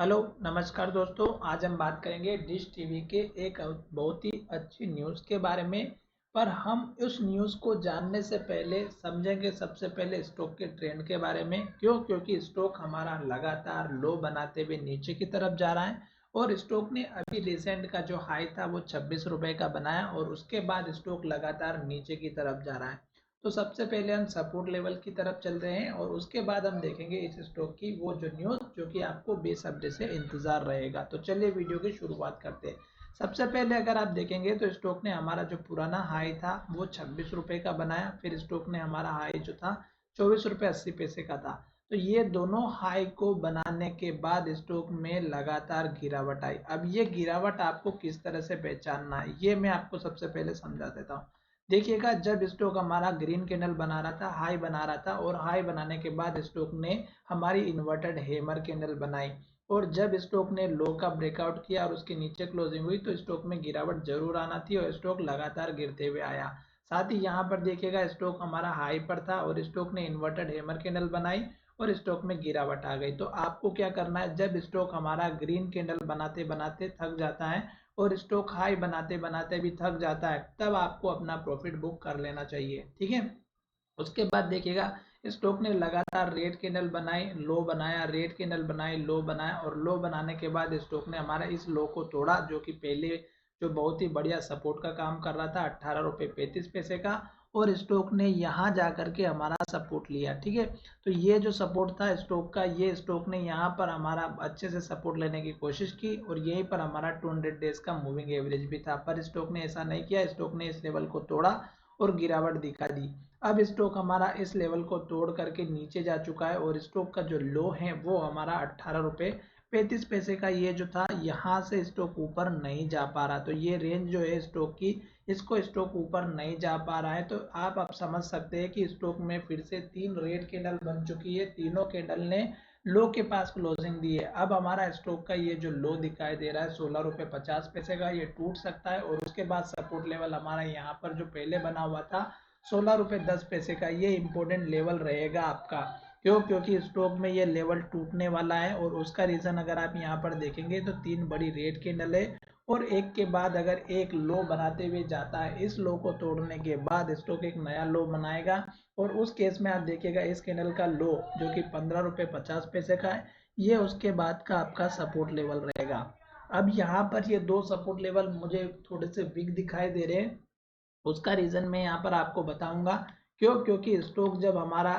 Hello नमस्कार दोस्तों। आज हम बात करेंगे डिश टीवी के एक बहुत ही अच्छी न्यूज़ के बारे में। पर हम उस न्यूज़ को जानने से पहले समझेंगे सबसे पहले स्टॉक के ट्रेंड के बारे में। क्योंकि स्टॉक हमारा लगातार लो बनाते हुए नीचे की तरफ जा रहा है और स्टॉक ने अभी रिसेंट का जो हाई था वो 26 रुपए का बनाया और उसके बाद स्टॉक लगातार नीचे की तरफ जा रहा है। तो सबसे पहले हम सपोर्ट लेवल की तरफ चल रहे हैं और उसके बाद हम देखेंगे इस स्टॉक की वो जो न्यूज़ जो कि आपको बेसब्री से इंतजार रहेगा। तो चलिए वीडियो की शुरुआत करते हैं। सबसे पहले अगर आप देखेंगे तो स्टॉक ने हमारा जो पुराना हाई था वो 26 रुपए का बनाया, फिर स्टॉक ने हमारा हाई जो था 24 रुपये 80 पैसे का था। तो ये दोनों हाई को बनाने के बाद स्टॉक में लगातार गिरावट आई। अब ये गिरावट आपको किस तरह से पहचानना है ये मैं आपको सबसे पहले समझा देता हूँ। देखिएगा, जब स्टॉक हमारा ग्रीन कैंडल बना रहा था, हाई बना रहा था और हाई बनाने के बाद स्टॉक ने हमारी इन्वर्टेड हैमर कैंडल बनाई और जब स्टॉक ने लो का ब्रेकआउट किया और उसके नीचे क्लोजिंग हुई तो स्टॉक में गिरावट जरूर आना थी और स्टॉक लगातार गिरते हुए आया। साथ ही यहाँ पर देखिएगा, स्टॉक हमारा हाई पर था और स्टॉक ने इन्वर्टेड हैमर कैंडल बनाई और स्टॉक में गिरावट आ गई। तो आपको क्या करना है, जब स्टॉक हमारा ग्रीन कैंडल बनाते बनाते थक जाता है और स्टॉक हाई बनाते बनाते भी थक जाता है, तब आपको अपना प्रॉफिट बुक कर लेना चाहिए। ठीक है। उसके बाद देखिएगा, स्टॉक ने लगातार रेड कैंडल बनाई, लो बनाया, रेड कैंडल बनाई, लो बनाया और लो बनाने के बाद स्टॉक ने हमारा इस लो को तोड़ा जो कि पहले जो बहुत ही बढ़िया सपोर्ट का काम कर रहा था 18 रुपये 35 पैसे का। और स्टॉक ने यहाँ जा करके हमारा सपोर्ट लिया। ठीक है। तो ये जो सपोर्ट था स्टॉक का, ये स्टॉक ने यहाँ पर हमारा अच्छे से सपोर्ट लेने की कोशिश की और यहीं पर हमारा 200 डेज का मूविंग एवरेज भी था, पर स्टॉक ने ऐसा नहीं किया। स्टॉक ने इस लेवल को तोड़ा और गिरावट दिखा दी। अब स्टॉक हमारा इस लेवल को तोड़ करके नीचे जा चुका है और स्टॉक का जो लो है वो हमारा 18 रुपये 35 पैसे का ये जो था, यहाँ से स्टॉक ऊपर नहीं जा पा रहा। तो ये रेंज जो है स्टॉक की, इसको स्टॉक ऊपर नहीं जा पा रहा है। तो आप अब समझ सकते हैं कि स्टॉक में फिर से 3 रेड कैंडल बन चुकी है, तीनों कैंडल ने लो के पास क्लोजिंग दी है। अब हमारा स्टॉक का ये जो लो दिखाई दे रहा है 16 रुपये 50 पैसे का, ये टूट सकता है और उसके बाद सपोर्ट लेवल हमारा यहाँ पर जो पहले बना हुआ था 16 रुपये 10 पैसे का, ये इंपॉर्टेंट लेवल रहेगा आपका। क्योंकि स्टॉक में ये लेवल टूटने वाला है और उसका रीजन अगर आप यहाँ पर देखेंगे तो 3 बड़ी रेड कैंडल है और एक के बाद अगर एक लो बनाते हुए जाता है, इस लो को तोड़ने के बाद स्टॉक एक नया लो बनाएगा और उस केस में आप देखिएगा इस कैंडल का लो जो कि 15 रुपये 50 पैसे का है, ये उसके बाद का आपका सपोर्ट लेवल रहेगा। अब यहाँ पर ये दो सपोर्ट लेवल मुझे थोड़े से वीक दिखाई दे रहे हैं। उसका रीजन मैं यहाँ पर आपको बताऊंगा। क्योंकि स्टॉक जब हमारा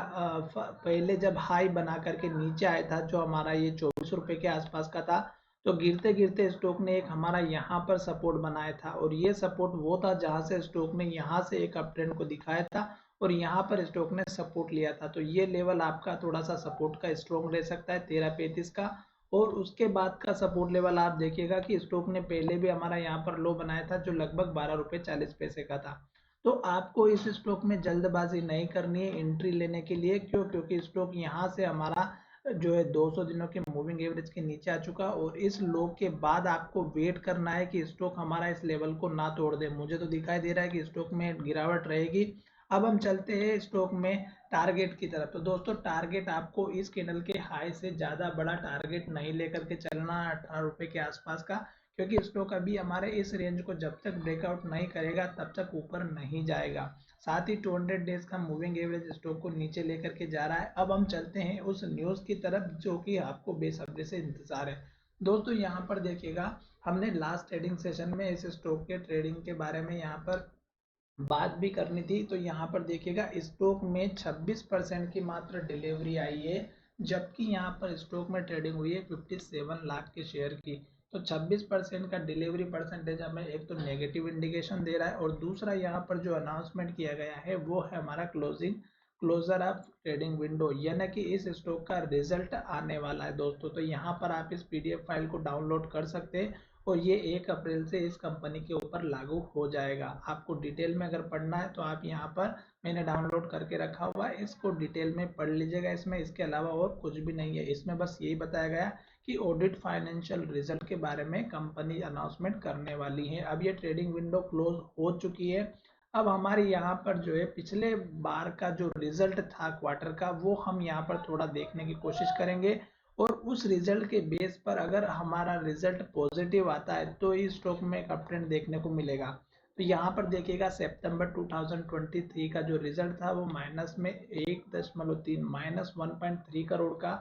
पहले जब हाई बना करके नीचे आया था, जो हमारा ये 24 रुपए के आसपास का था, तो गिरते गिरते स्टॉक ने एक हमारा यहाँ पर सपोर्ट बनाया था और ये सपोर्ट वो था जहाँ से स्टॉक ने यहाँ से एक अप ट्रेंड को दिखाया था और यहाँ पर स्टॉक ने सपोर्ट लिया था। तो ये लेवल आपका थोड़ा सा सपोर्ट का स्ट्रॉन्ग रह सकता है 13 35 का। और उसके बाद का सपोर्ट लेवल आप देखिएगा कि स्टॉक ने पहले भी हमारा यहाँ पर लो बनाया था जो लगभग 12 रुपये 40 पैसे का था। तो आपको इस स्टॉक में जल्दबाजी नहीं करनी है एंट्री लेने के लिए। क्योंकि स्टॉक यहाँ से हमारा जो है 200 दिनों के मूविंग एवरेज के नीचे आ चुका और इस लो के बाद आपको वेट करना है कि स्टॉक हमारा इस लेवल को ना तोड़ दे। मुझे तो दिखाई दे रहा है कि स्टॉक में गिरावट रहेगी। अब हम चलते हैं स्टॉक में टारगेट की तरफ। तो दोस्तों, टारगेट आपको इस कैंडल के हाई से ज़्यादा बड़ा टारगेट नहीं लेकर के चलना 18 रुपये के आसपास का। क्योंकि स्टॉक अभी हमारे इस रेंज को जब तक ब्रेकआउट नहीं करेगा तब तक ऊपर नहीं जाएगा। साथ ही 200 डेज का मूविंग एवरेज स्टॉक को नीचे लेकर के जा रहा है। अब हम चलते हैं उस न्यूज़ की तरफ जो कि आपको बेसब्री से इंतजार है। दोस्तों, यहाँ पर देखिएगा, हमने लास्ट ट्रेडिंग सेशन में इस स्टॉक के ट्रेडिंग के बारे में यहाँ पर बात भी करनी थी। तो यहाँ पर देखिएगा, स्टॉक में 26% की मात्र डिलीवरी आई है, जबकि यहाँ पर स्टॉक में ट्रेडिंग हुई है 57 लाख के शेयर की। तो 26% का डिलीवरी परसेंटेज हमें एक तो नेगेटिव इंडिकेशन दे रहा है और दूसरा यहाँ पर जो अनाउंसमेंट किया गया है वो है हमारा क्लोजर ऑफ ट्रेडिंग विंडो, यानी कि इस स्टॉक का रिजल्ट आने वाला है दोस्तों। तो यहाँ पर आप इस पीडीएफ फाइल को डाउनलोड कर सकते हैं और ये 1 अप्रैल से इस कंपनी के ऊपर लागू हो जाएगा। आपको डिटेल में अगर पढ़ना है तो आप यहाँ पर मैंने डाउनलोड करके रखा हुआ है, इसको डिटेल में पढ़ लीजिएगा। इसमें इसके अलावा और कुछ भी नहीं है, इसमें बस यही बताया गया कि ऑडिट फाइनेंशियल रिजल्ट के बारे में कंपनी अनाउंसमेंट करने वाली है। अब ये ट्रेडिंग विंडो क्लोज हो चुकी है। अब हमारे यहाँ पर जो है पिछले बार का जो रिजल्ट था क्वार्टर का, वो हम यहाँ पर थोड़ा देखने की कोशिश करेंगे और उस रिजल्ट के बेस पर अगर हमारा रिजल्ट पॉजिटिव आता है तो इस स्टॉक में एक अप ट्रेंड देखने को मिलेगा। तो यहाँ पर देखिएगा सितंबर 2023 का जो रिजल्ट था वो माइनस में 1.3 -1.3 करोड़ का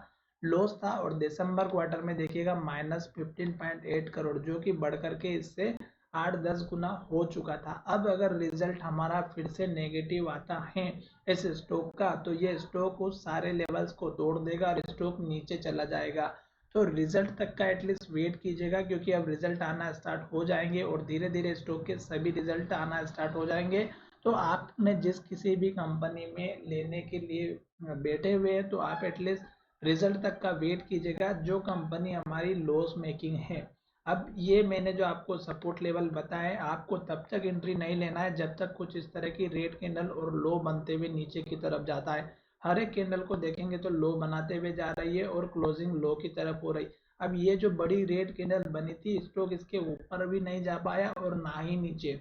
लॉस था, और दिसंबर क्वार्टर में देखिएगा -15.8 करोड़, जो कि बढ़ करके इससे 8-10 गुना हो चुका था। अब अगर रिजल्ट हमारा फिर से नेगेटिव आता है इस स्टॉक का, तो ये स्टॉक उस सारे लेवल्स को तोड़ देगा और स्टॉक नीचे चला जाएगा। तो रिजल्ट तक का एटलीस्ट वेट कीजिएगा, क्योंकि अब रिजल्ट आना स्टार्ट हो जाएंगे और धीरे धीरे स्टॉक के सभी रिजल्ट आना स्टार्ट हो जाएंगे। तो आपने जिस किसी भी कंपनी में लेने के लिए बैठे हुए हैं, तो आप एटलीस्ट रिजल्ट तक का वेट कीजिएगा जो कंपनी हमारी लॉस मेकिंग है। अब ये मैंने जो आपको सपोर्ट लेवल बताए, आपको तब तक एंट्री नहीं लेना है जब तक कुछ इस तरह की रेड कैंडल और लो बनते हुए नीचे की तरफ जाता है। हर एक कैंडल को देखेंगे तो लो बनाते हुए जा रही है और क्लोजिंग लो की तरफ हो रही। अब ये जो बड़ी रेड कैंडल बनी थी, स्टॉक इसके ऊपर भी नहीं जा पाया और ना ही नीचे।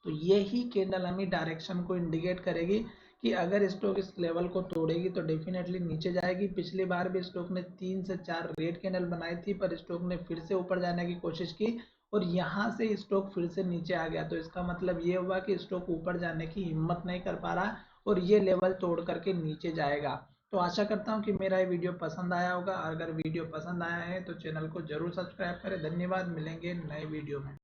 तो ये ही कैंडल हमें डायरेक्शन को इंडिकेट करेगी कि अगर स्टॉक इस लेवल को तोड़ेगी तो डेफिनेटली नीचे जाएगी। पिछली बार भी स्टॉक ने 3 से 4 रेड कैंडल बनाई थी, पर स्टॉक ने फिर से ऊपर जाने की कोशिश की और यहाँ से स्टॉक फिर से नीचे आ गया। तो इसका मतलब ये हुआ कि स्टॉक ऊपर जाने की हिम्मत नहीं कर पा रहा और ये लेवल तोड़ करके नीचे जाएगा। तो आशा करता हूँ कि मेरा ये वीडियो पसंद आया होगा। अगर वीडियो पसंद आया है तो चैनल को जरूर सब्सक्राइब करें। धन्यवाद, मिलेंगे नए वीडियो में।